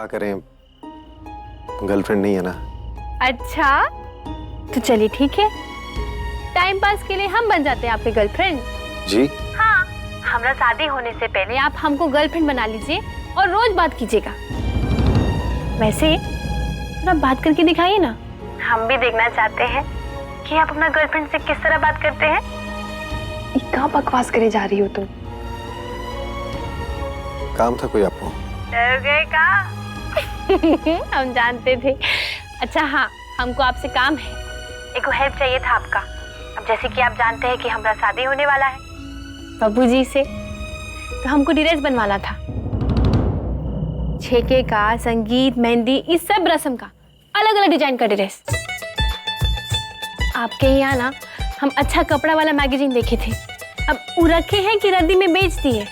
क्या करें, गर्लफ्रेंड नहीं है ना। अच्छा तो चलिए ठीक है, टाइम पास के लिए हम बन जाते हैं आपके गर्लफ्रेंड। जी हाँ, हमारा शादी होने से पहले आप हमको गर्लफ्रेंड बना लीजिए और रोज बात कीजिएगा। वैसे थोड़ा बात करके दिखाइए ना, हम भी देखना चाहते हैं कि आप अपना गर्लफ्रेंड से किस तरह बात करते हैं। क्या बकवास करे जा रही हो तुम? काम था कोई आपको? डर गए का? हम जानते थे। अच्छा हाँ, हमको आपसे काम है, एक हेल्प चाहिए था आपका। अब जैसे कि आप जानते हैं कि हमारा शादी होने वाला है बाबू जी से, तो हमको ड्रेस बनवाना था। छेके का, संगीत, मेहंदी, इस सब रस्म का अलग अलग डिजाइन का ड्रेस। आपके यहाँ ना हम अच्छा कपड़ा वाला मैगजीन देखे थे, अब वो रखे हैं कि रद्दी में बेच दिए?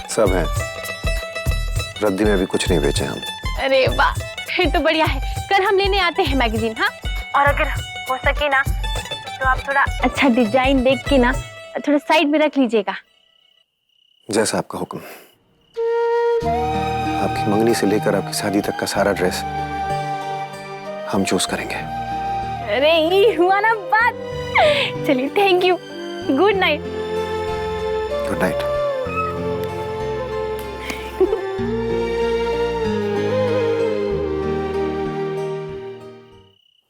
सब है, रद्दी में भी कुछ नहीं बेचे हम। अरे वाह, फिर तो बढ़िया है, कल हम लेने आते हैं मैगजीन। हाँ, और अगर हो सके ना तो आप थोड़ा अच्छा डिजाइन देख के ना थोड़ा साइड में रख लीजिएगा। जैसा आपका हुक्म। आपकी मंगनी से लेकर आपकी शादी तक का सारा ड्रेस हम चूज करेंगे। अरे ये हुआ ना बात। चलिए, thank you, good night. Good night.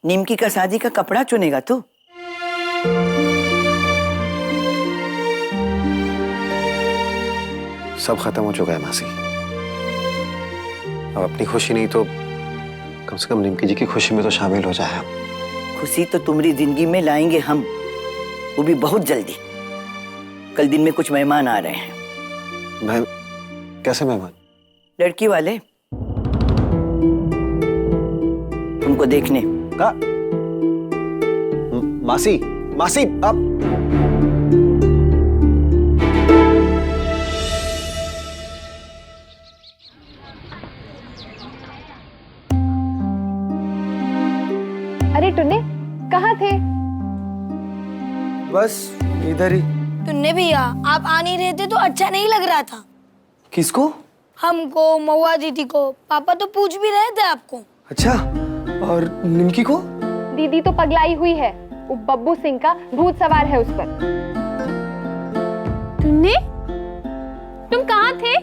Nimki का शादी का कपड़ा चुनेगा तू? सब खत्म हो चुका है मासी, अब अपनी खुशी नहीं तो कम से कम निमकी जी की खुशी में तो शामिल हो जाए आप। खुशी तो तुम्हारी जिंदगी में लाएंगे हम, वो भी बहुत जल्दी। कल दिन में कुछ मेहमान आ रहे हैं। कैसे मेहमान? लड़की वाले, तुमको देखने का। मासी मासी अब अरे टुन्ने, कहाँ थे? बस इधर ही। टुन्ने भैया, आप आ नहीं रहे थे तो अच्छा नहीं लग रहा था। किसको? हमको, महुआ दीदी को। पापा तो पूछ भी रहे थे आपको। अच्छा, और निमकी को? दीदी तो पगलाई हुई है, वो बब्बू सिंह का भूत सवार है उस पर। टुन्ने, तुम कहाँ थे?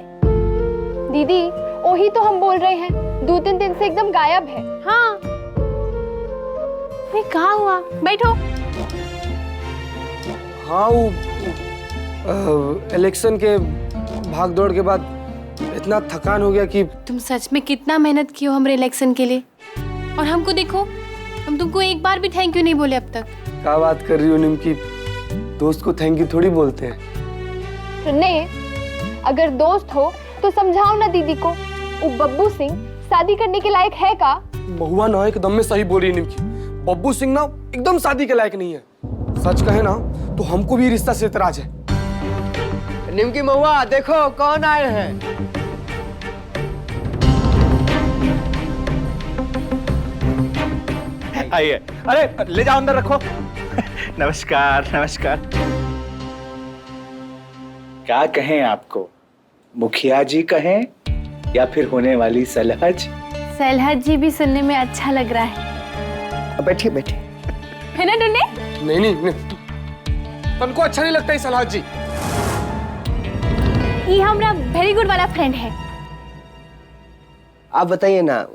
दीदी, वही तो हम बोल रहे हैं, 2-3 दिन से एकदम गायब है। हाँ, कहाँ हुआ? बैठो। हाँ, वो इलेक्शन के भाग दौड़ के बाद इतना थकान हो गया कि। तुम सच में कितना मेहनत की हो हमारे इलेक्शन के लिए, और हमको देखो, हम तुमको एक बार भी थैंक यू नहीं बोले अब तक। क्या बात कर रही हो निमकी, दोस्त को थैंक यू थोड़ी बोलते हैं। टुन्ने, अगर दोस्त हो तो समझाओ ना दीदी को, वो बब्बू सिंह शादी करने के लायक है का? महुआ ना एकदम में सही बोल रही है निमकी, बब्बू सिंह ना एकदम शादी के लायक नहीं है। सच कहे ना तो हमको भी रिश्ता से इतराज है। निमकी महुआ, देखो कौन आए हैं। आइए, अरे ले जाओ अंदर रखो। नमस्कार नमस्कार। क्या कहें आपको, मुखिया जी कहें या फिर होने वाली सलहज? सलहज जी भी सुनने में अच्छा लग रहा है। बैठिए बैठिए। है ना टुन्ने? नहीं, तनको अच्छा नहीं लगता है सलहज जी। ये हमारा वेरी गुड वाला फ्रेंड है। आप बताइए ना,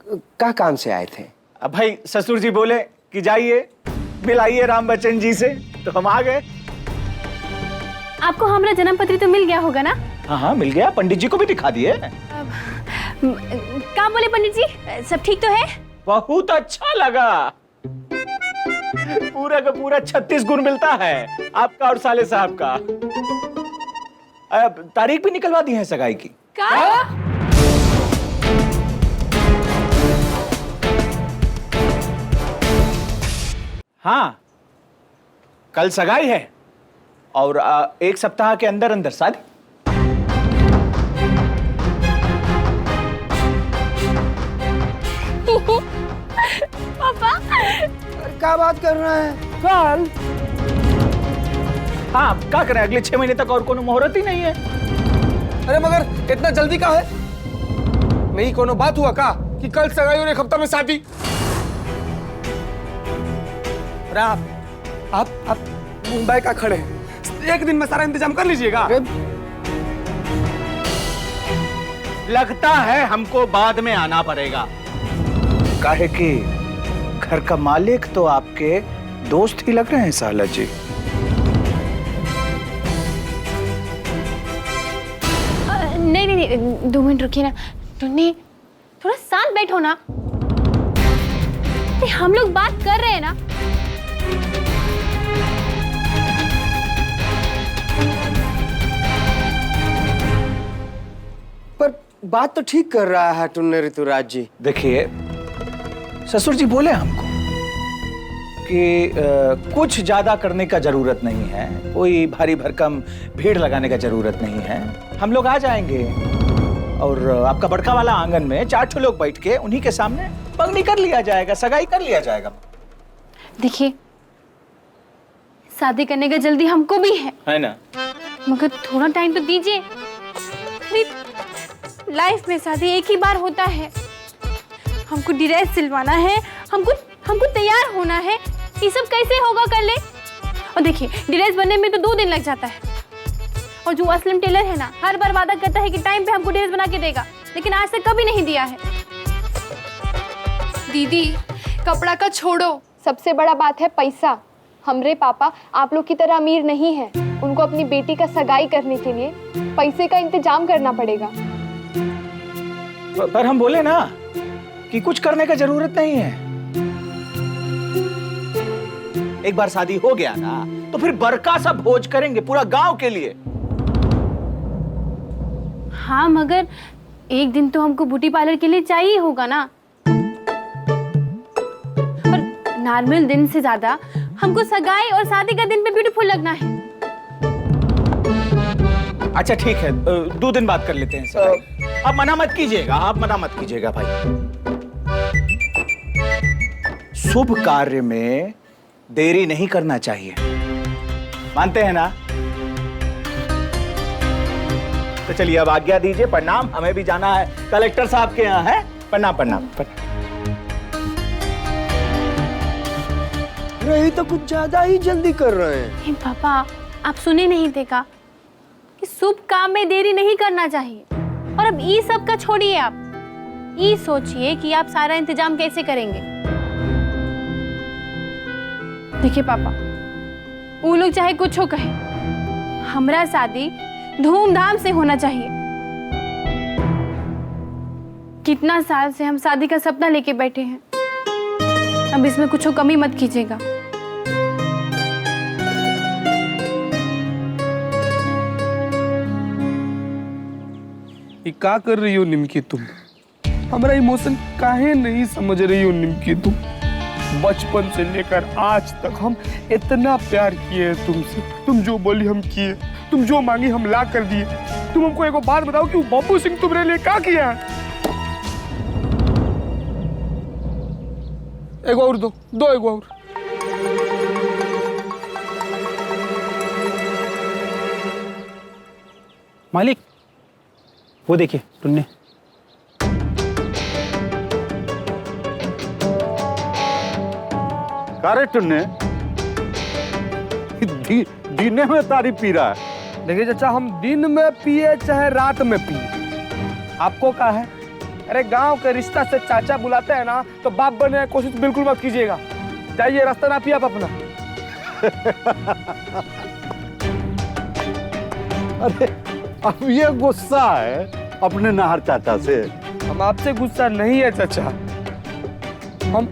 क्या काम से आए थे? अब भाई ससुर जी बोले कि जाइए मिलाइए राम बच्चन जी से, तो हम आ गए। आपको हमारा जन्म पत्री तो मिल गया होगा ना? हाँ हाँ मिल गया, पंडित जी को भी दिखा दिए। क्या बोले पंडित जी, सब ठीक तो है? बहुत अच्छा लगा, पूरा का पूरा 36 गुण मिलता है आपका और साले साहब का। तारीख भी निकलवा दी है सगाई की। क्या? हाँ, कल सगाई है और 1 सप्ताह के अंदर अंदर शादी। पापा क्या बात कर रहे हैं? कल? हाँ, क्या करें, अगले 6 महीने तक और कोनो मुहूर्त ही नहीं है। अरे मगर इतना जल्दी का है? नहीं कोनो बात हुआ का कि कल सगाई और एक हफ्ता में शादी? अरे आप मुंबई का खड़े हैं, एक दिन में सारा इंतजाम कर लीजिएगा। लगता है हमको बाद में आना पड़ेगा, काहे कि घर का मालिक तो आपके दोस्त ही लग रहे हैं साला जी। नहीं नहीं नहीं, 2 मिनट रुकिए ना। टुन्नी थोड़ा शांत बैठो ना। हम लोग बात कर रहे हैं ना। पर बात तो ठीक कर रहा है टुन्ने ऋतुराज जी। देखिए ससुर जी बोले हमको कि कुछ ज्यादा करने का जरूरत नहीं है, कोई भारी भरकम भीड़ लगाने का जरूरत नहीं है। हम लोग आ जाएंगे और आपका बड़का वाला आंगन में 4 लोग बैठ के उन्हीं के सामने मंगनी कर लिया जाएगा, सगाई कर लिया जाएगा। देखिए शादी करने का जल्दी हमको भी है ना, मगर थोड़ा टाइम तो दीजिए। लाइफ में शादी एक ही बार होता है। हमको ड्रेस सिलवाना है, हमको तैयार होना है। ये सब कैसे होगा कर ले? और देखिए ड्रेस बनने में तो 2 दिन लग जाता है। और जो असलम टेलर है ना, हर बार वादा करता है कि टाइम पे हमको ड्रेस बना के देगा, लेकिन आज तक कभी नहीं दिया है। दीदी कपड़ा का छोड़ो, सबसे बड़ा बात है पैसा। हमरे पापा आप लोग की तरह अमीर नहीं है, उनको अपनी बेटी का सगाई करने के लिए पैसे का इंतजाम करना पड़ेगा। पर हम बोले ना कि कुछ करने का जरूरत नहीं है। एक बार शादी हो गया ना तो फिर बड़का सा भोज करेंगे पूरा गांव के लिए। हाँ मगर एक दिन तो हमको ब्यूटी पार्लर के लिए चाहिए होगा ना। और नॉर्मल दिन से ज्यादा हमको सगाई और शादी का दिन पे ब्यूटीफुल लगना है। अच्छा ठीक है, 2 दिन बाद कर लेते हैं सगाई। आप मना मत कीजिएगा, आप मना मत कीजिएगा भाई। शुभ कार्य में देरी नहीं करना चाहिए, मानते हैं ना? तो चलिए अब आज्ञा दीजिए, प्रणाम। हमें भी जाना है कलेक्टर साहब के यहाँ, है? प्रणाम प्रणाम। यही तो कुछ ज्यादा ही जल्दी कर रहे हैं। हे पापा आप सुने नहीं थे का कि शुभ काम में देरी नहीं करना चाहिए। और अब ये सब का छोड़िए, आप ये सोचिए कि आप सारा इंतजाम कैसे करेंगे। देखिए पापा, वो लोग चाहे कुछ हो कहे, हमरा शादी धूमधाम से होना चाहिए। कितना साल से हम शादी का सपना लेके बैठे हैं, अब इसमें कुछ कमी मत कीजिएगा। ये क्या कर रही हो निमकी तुम? हमारा इमोशन काहे नहीं समझ रही हो निमकी तुम? बचपन से लेकर आज तक हम इतना प्यार किए हैं तुमसे। तुम जो बोली हम किए, तुम जो मांगी हम ला कर दिए। तुम हमको एक बात बताओ कि वो बब्बू सिंह तुम्हारे लिए क्या किया है? एक और दो एक और। मालिक वो देखिए टुन्ने। अरे टुन्ने, दीने में तारी पी रहा है। देखिए चाचा, हम दिन में पिए चाहे रात में पिए, आपको क्या है? अरे गांव के रिश्ता से चाचा बुलाते हैं ना, तो बाप बनने की कोशिश बिल्कुल मत कीजिएगा। जाइए, रास्ता ना पिए आप अपना। अरे अब ये गुस्सा है अपने नाहर चाचा से? हम आपसे गुस्सा नहीं है चाचा, हम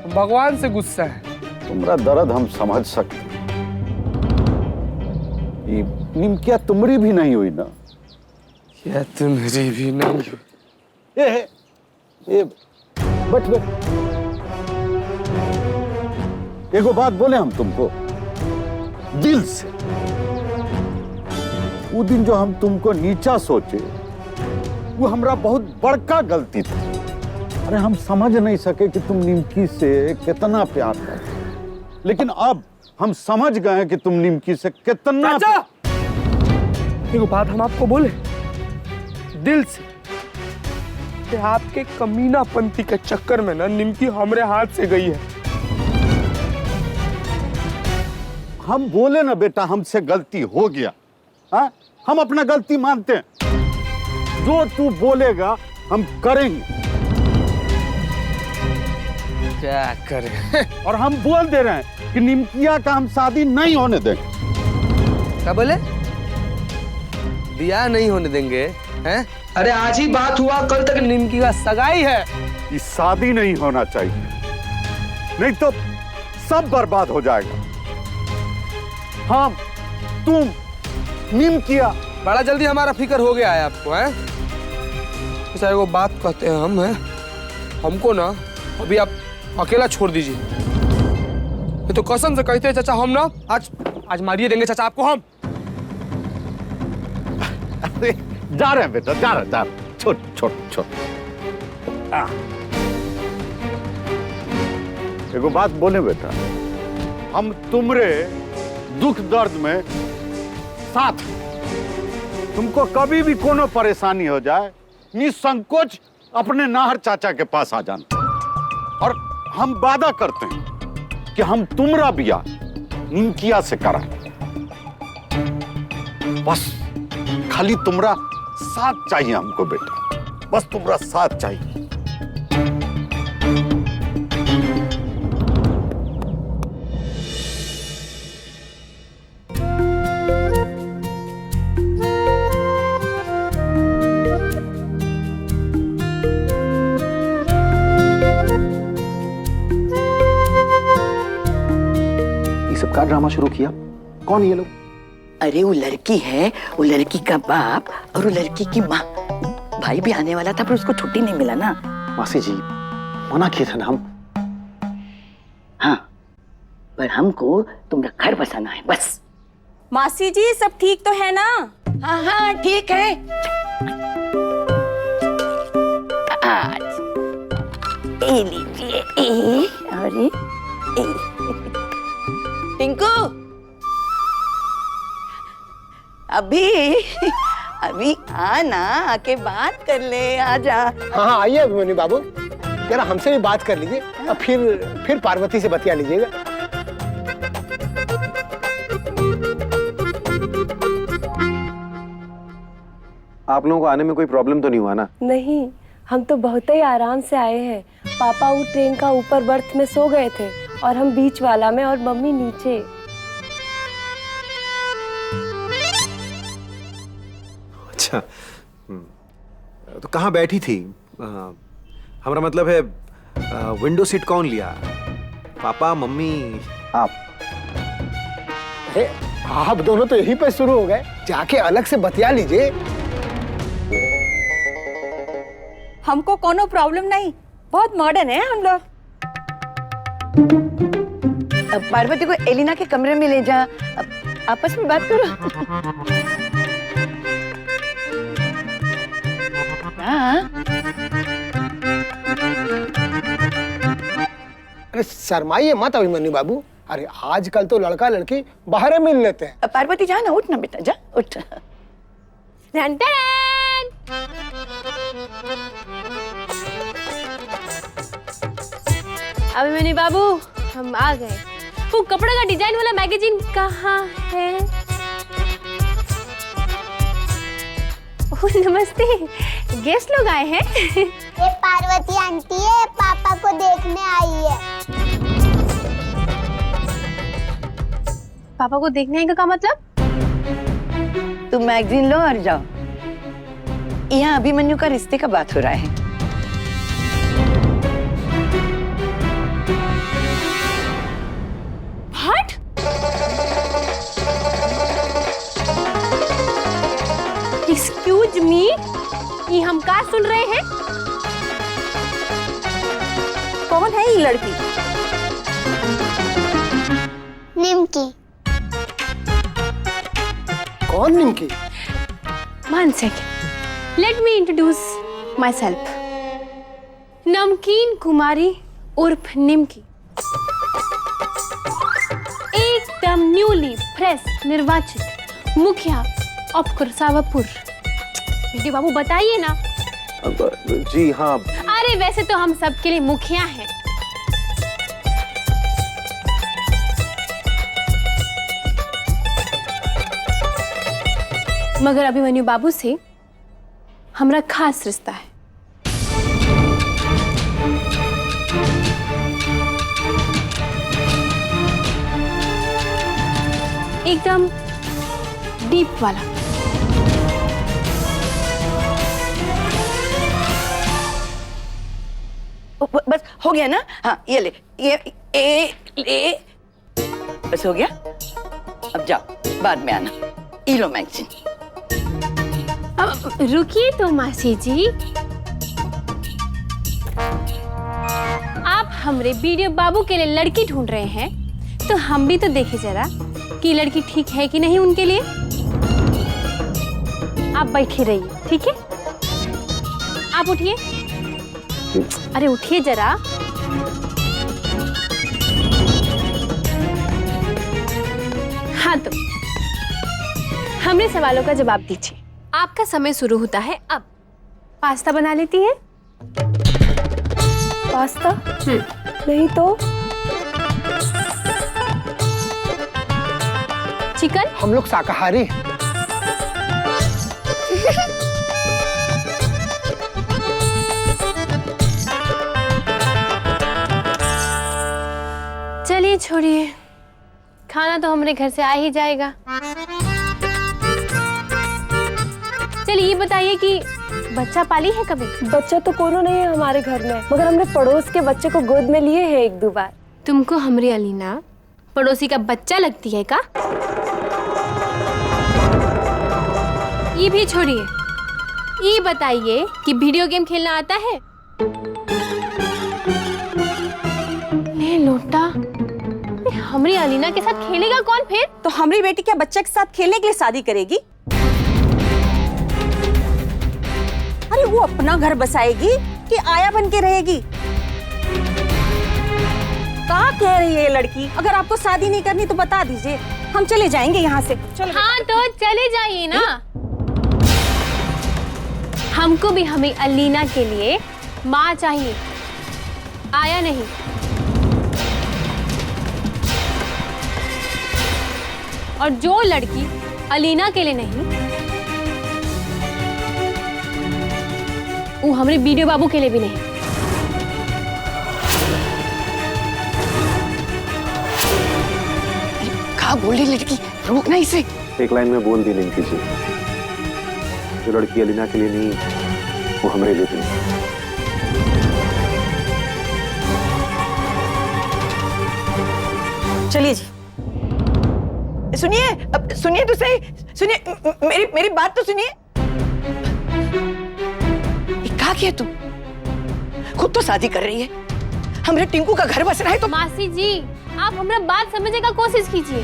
भगवान से गुस्सा है। तुम्हारा दर्द हम समझ सकते। ये निमकिया तुम्हारी भी नहीं हुई ना? क्या तुम्हारी भी नहीं हुई? ए, बैठ। एगो बात बोले हम तुमको दिल से। वो दिन जो हम तुमको नीचा सोचे, वो हमरा बहुत बड़का गलती था। अरे हम समझ नहीं सके कि तुम निमकी से कितना प्यार करते, लेकिन अब हम समझ गए हैं कि तुम निमकी से कितना। चाचा, एगो बात हम आपको बोले दिल से, कि आपके कमीनापंती के चक्कर में ना निमकी हमरे हाथ से गई है। हम बोले ना बेटा, हमसे गलती हो गया। हाँ, हम अपना गलती मानते हैं। जो तू बोलेगा हम करेंगे। क्या करें? और हम बोल दे रहे हैं कि निमकिया का हम शादी नहीं होने देंगे। क्या बोले? दिया नहीं होने देंगे हैं? अरे आज ही बात हुआ, कल तक निमकी का सगाई है। ये शादी नहीं होना चाहिए, नहीं तो सब बर्बाद हो जाएगा। हम, तुम, निमकिया। बड़ा जल्दी हमारा फिक्र हो गया है आपको, हैं? चाहे वो बात कहते हैं हम, हैं? हमको ना अभी आप अकेला छोड़ दीजिए। ये तो कसम से कहते हैं चाचा, हम ना आज मारिए देंगे चाचा आपको हम। अरे जा रहे हैं बेटा, जा रहे हैं। छोड़ छोड़ छोड़। एगो बात बोले बेटा, हम तुमरे दुख दर्द में साथ हैं। तुमको कभी भी कोनो परेशानी हो जाए, निसंकोच अपने नाहर चाचा के पास आ जाना। और हम वादा करते हैं कि हम तुमरा बिया निमकिया से कराएंगे। बस खाली तुमरा साथ चाहिए हमको बेटा, बस तुमरा साथ चाहिए। का ड्रामा शुरू किया? कौन ये लोग? अरे वो लड़की है, वो लड़की का बाप और वो लड़की की माँ। भाई भी आने वाला था पर उसको छुट्टी नहीं मिला ना। मासी जी मना किए थे ना हम। हाँ, पर हमको तुम्हारा घर बसाना है बस। मासी जी सब ठीक तो है ना? हाँ हाँ ठीक है। ए लीजिए, ए और ए। टिंकू, अभी आना, आके बात कर ले, आजा। हाँ आइए अभिमन्यु बाबू, जरा हमसे भी बात कर लीजिए और फिर पार्वती से बतिया लीजिएगा। आप लोगों को आने में कोई प्रॉब्लम तो नहीं हुआ ना? नहीं, हम तो बहुत ही आराम से आए हैं। पापा वो ट्रेन का ऊपर बर्थ में सो गए थे और हम बीच वाला में और मम्मी नीचे। अच्छा, तो कहाँ बैठी थी? हमारा मतलब है विंडो सीट कौन लिया? पापा, मम्मी, आप? अरे आप दोनों तो यहीं पे शुरू हो गए, जाके अलग से बतिया लीजिए। हमको कोनो प्रॉब्लम नहीं, बहुत मॉडर्न है हम लोग। अब पार्वती को एलिना के कमरे में ले जा, अब आपस में बात करो। हाँ। अरे शर्माइए मत अभिमन्यु बाबू, अरे आजकल तो लड़का लड़की बाहर मिल लेते हैं। पार्वती जा ना, उठ ना बेटा, जा उठ। अभिमन्यु बाबू हम आ गए। वो कपड़े का डिजाइन वाला मैगजीन कहाँ है? ओह नमस्ते, गेस्ट लोग आए हैं। ये पार्वती आंटी है, पापा को देखने आई है। पापा को देखने आएगा का मतलब? तुम मैगजीन लो और जाओ। यहाँ अभिमन्यु का रिश्ते का बात हो रहा है। हट! एक्सक्यूज मी, ये हम क्या सुन रहे हैं? कौन है ये लड़की? निमकी। कौन निमकी? One second. Let me introduce myself. नमकीन कुमारी उर्फ निमकी, एकदम न्यूली फ्रेश निर्वाचित मुखिया ऑफ कुरसावापुर। बेटे बाबू बताइए ना, जी हाँ। अरे वैसे तो हम सबके लिए मुखिया हैं। मगर अभिमन्यु बाबू से हमारा खास रिश्ता है। एकदम डीप वाला। बस हो गया ना? हाँ ये ले, ये बस हो गया। अब जाओ, बाद में आना। ये लो मैगजीन। अब रुकिए तो मासी जी, आप हमरे वीडियो बाबू के लिए लड़की ढूंढ रहे हैं, तो हम भी तो देखे जरा कि लड़की ठीक है कि नहीं उनके लिए। आप बैठे रहिए, ठीक है? आप उठिए। अरे उठिए जरा। हाँ तो हमरे सवालों का जवाब दीजिए। आपका समय शुरू होता है अब। पास्ता बना लेती है? पास्ता? नहीं तो। चिकन? हम लोग शाकाहारी हैं। चलिए छोड़िए, खाना तो हमारे घर से आ ही जाएगा। चलिए ये बताइए कि बच्चा पाली है कभी? बच्चा तो कोनो नहीं है हमारे घर में, मगर हमने पड़ोस के बच्चे को गोद में लिए हैं 1-2 बार। तुमको हमारी अलीना पड़ोसी का बच्चा लगती है का? ये भी छोड़िए, ये बताइए कि वीडियो गेम खेलना आता है? ले लोटा, हमारी अलीना के साथ खेलेगा कौन फिर? तो हमारी बेटी क्या बच्चे के साथ खेलने के लिए शादी करेगी? अरे वो अपना घर बसाएगी कि आया बन के रहेगी? क्या कह रही है ये लड़की? अगर आपको शादी नहीं करनी तो बता दीजिए, हम चले जाएंगे यहाँ से। चलो। हाँ तो चले जाइए ना। हमको भी हमें अलीना के लिए माँ चाहिए, आया नहीं। और जो लड़की अलीना के लिए नहीं, वो हमारे वीडियो बाबू के लिए भी नहीं। कहाँ बोल रही लड़की? रोकना इसे। एक लाइन में बोल दी निमकी जी, जो लड़की अलीना के लिए नहीं, वो हमारे लिए भी नहीं। चलिए जी। सुनिए, अब सुनिए तो सही, सुनिए मेरी बात तो सुनिए। क्या किया तुम? खुद तो शादी कर रही है, हमरे टिंकू का घर बस रहा है तो। मासी जी आप हमारा बात समझने का कोशिश कीजिए।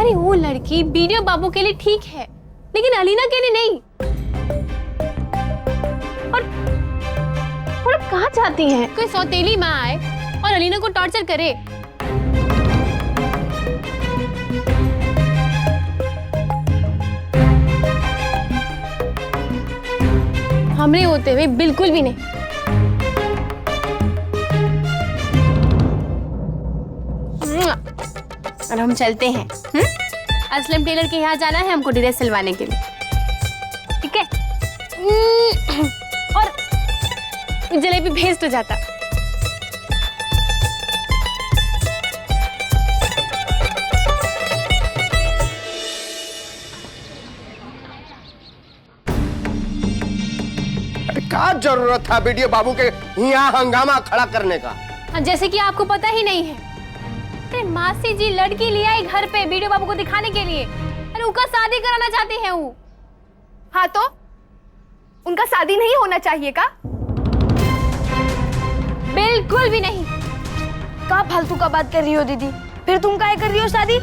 अरे वो लड़की वीडियो बाबू के लिए ठीक है, लेकिन अलीना के लिए नहीं। और कहाँ चाहती हैं? कोई सौतेली माँ आए और अलीना को टॉर्चर करे? हमरे होते हुए बिल्कुल भी नहीं। और हम चलते हैं। असलम टेलर के यहाँ जाना है हमको ड्रेस सिलवाने के लिए, ठीक है? और जलेबी भेज तो जाता। क्या जरूरत था वीडियो बाबू के यहाँ हंगामा खड़ा करने का? जैसे कि आपको पता ही नहीं है। अरे मासी जी लड़की ले आई घर पे वीडियो बाबू को दिखाने के लिए। अरे उनका शादी कराना चाहती है वो। हाँ तो उनका शादी नहीं होना चाहिए का? बिल्कुल भी नहीं। क्या फालतू का बात कर रही हो दीदी? फिर तुम काहे कर रही हो शादी?